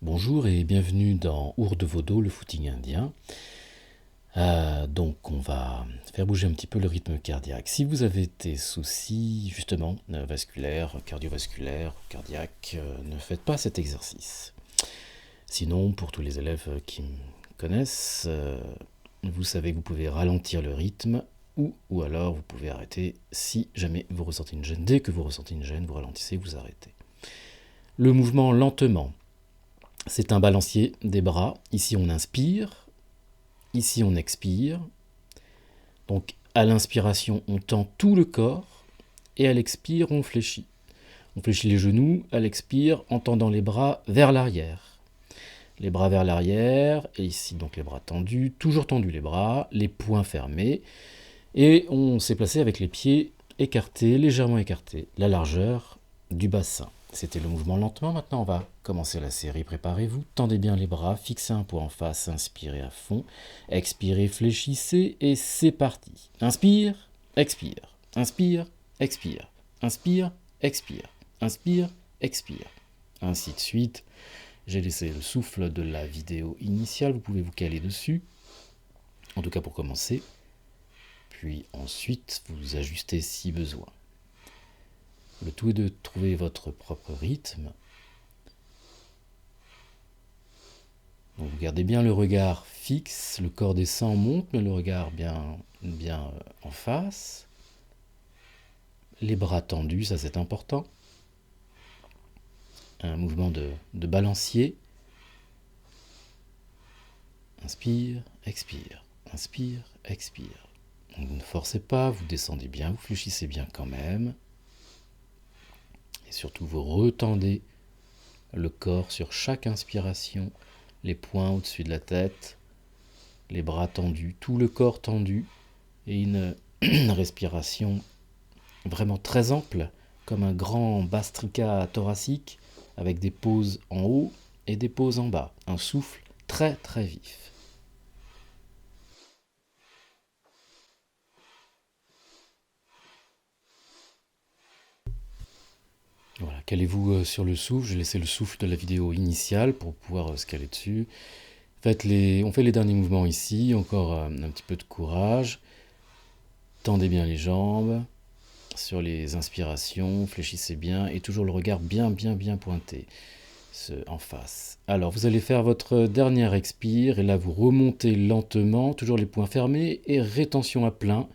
Bonjour et bienvenue dans Ourdevodo, le footing indien. Donc on va faire bouger un petit peu le rythme cardiaque. Si vous avez des soucis justement vasculaires, cardiovasculaires, cardiaques, ne faites pas cet exercice. Sinon, pour tous les élèves qui me connaissent, vous savez que vous pouvez ralentir le rythme ou alors vous pouvez arrêter si jamais vous ressentez une gêne. Dès que vous ressentez une gêne, vous ralentissez, vous arrêtez. Le mouvement lentement. C'est un balancier des bras. Ici, on inspire. Ici, on expire. Donc, à l'inspiration, on tend tout le corps. Et à l'expire, on fléchit. On fléchit les genoux. À l'expire, en tendant les bras vers l'arrière. Les bras vers l'arrière. Et ici, donc, les bras tendus. Toujours tendus les bras. Les poings fermés. Et on s'est placé avec les pieds écartés, légèrement écartés. La largeur du bassin. C'était le mouvement lentement. Maintenant, on va commencer la série. Préparez-vous. Tendez bien les bras. Fixez un point en face. Inspirez à fond. Expirez, fléchissez. Et c'est parti. Inspire, expire. Inspire, expire. Inspire, expire. Inspire, expire. Ainsi de suite. J'ai laissé le souffle de la vidéo initiale. Vous pouvez vous caler dessus. En tout cas pour commencer. Puis ensuite, vous ajustez si besoin. Le tout est de trouver votre propre rythme. Donc vous gardez bien le regard fixe, le corps descend, monte, mais le regard bien en face. Les bras tendus, ça c'est important. Un mouvement de balancier. Inspire, expire. Inspire, expire. Donc vous ne forcez pas, vous descendez bien, vous fléchissez bien quand même. Et surtout, vous retendez le corps sur chaque inspiration, les poings au-dessus de la tête, les bras tendus, tout le corps tendu, et une respiration vraiment très ample, comme un grand bastrika thoracique, avec des pauses en haut et des pauses en bas. Un souffle très très vif. Voilà, calez-vous sur le souffle. J'ai laissé le souffle de la vidéo initiale pour pouvoir se caler dessus. On fait les derniers mouvements ici, encore un petit peu de courage. Tendez bien les jambes sur les inspirations, fléchissez bien et toujours le regard bien pointé en face. Alors vous allez faire votre dernière expire et là vous remontez lentement, toujours les poings fermés et rétention à plein,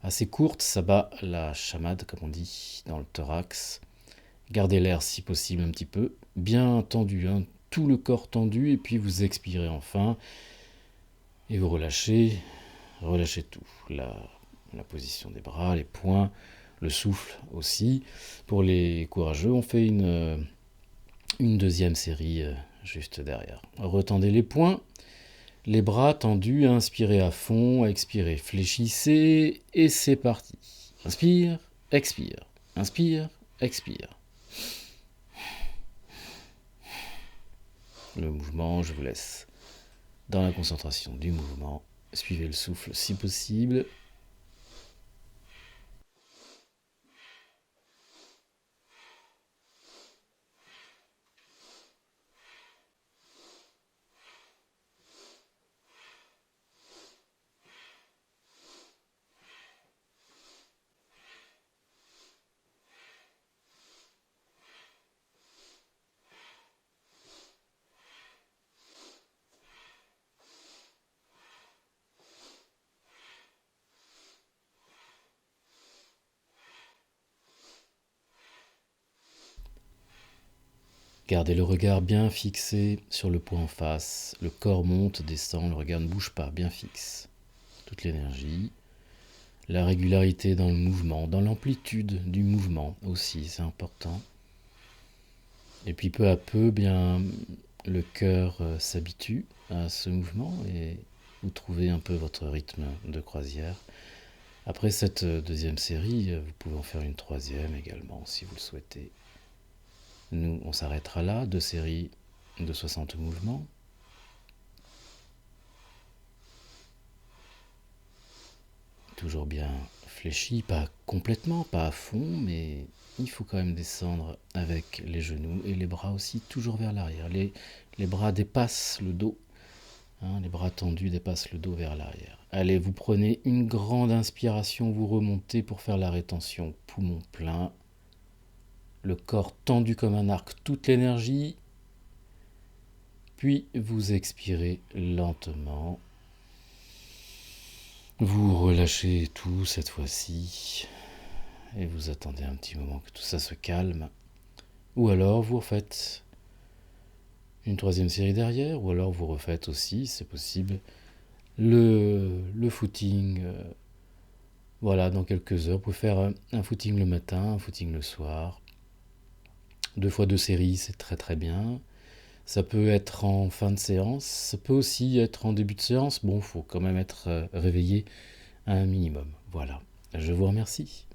assez courte, ça bat la chamade comme on dit dans le thorax. Gardez l'air si possible un petit peu, bien tendu, hein, tout le corps tendu et puis vous expirez enfin et vous relâchez tout. La position des bras, les poings, le souffle aussi. Pour les courageux, on fait une deuxième série juste derrière. Retendez les poings, les bras tendus, inspirez à fond, expirez, fléchissez et c'est parti. Inspire, expire, inspire, expire. Le mouvement, je vous laisse dans la concentration du mouvement. Suivez le souffle si possible. Gardez le regard bien fixé sur le point en face. Le corps monte, descend, le regard ne bouge pas, bien fixe. Toute l'énergie. La régularité dans le mouvement, dans l'amplitude du mouvement aussi, c'est important. Et puis peu à peu, bien, le cœur s'habitue à ce mouvement et vous trouvez un peu votre rythme de croisière. Après cette deuxième série, vous pouvez en faire une troisième également si vous le souhaitez. Nous, on s'arrêtera là, 2 séries de 60 mouvements. Toujours bien fléchi, pas complètement, pas à fond, mais il faut quand même descendre avec les genoux et les bras aussi toujours vers l'arrière. Les bras dépassent le dos, hein, les bras tendus dépassent le dos vers l'arrière. Allez, vous prenez une grande inspiration, vous remontez pour faire la rétention, poumon plein, le corps tendu comme un arc, toute l'énergie. Puis vous expirez lentement. Vous relâchez tout cette fois-ci. Et vous attendez un petit moment que tout ça se calme. Ou alors vous refaites une troisième série derrière. Ou alors vous refaites aussi, c'est possible, le footing. Voilà, dans quelques heures. Vous pouvez faire un footing le matin, un footing le soir. 2 fois 2 séries, c'est très très bien. Ça peut être en fin de séance, ça peut aussi être en début de séance. Bon, il faut quand même être réveillé à un minimum. Voilà, je vous remercie.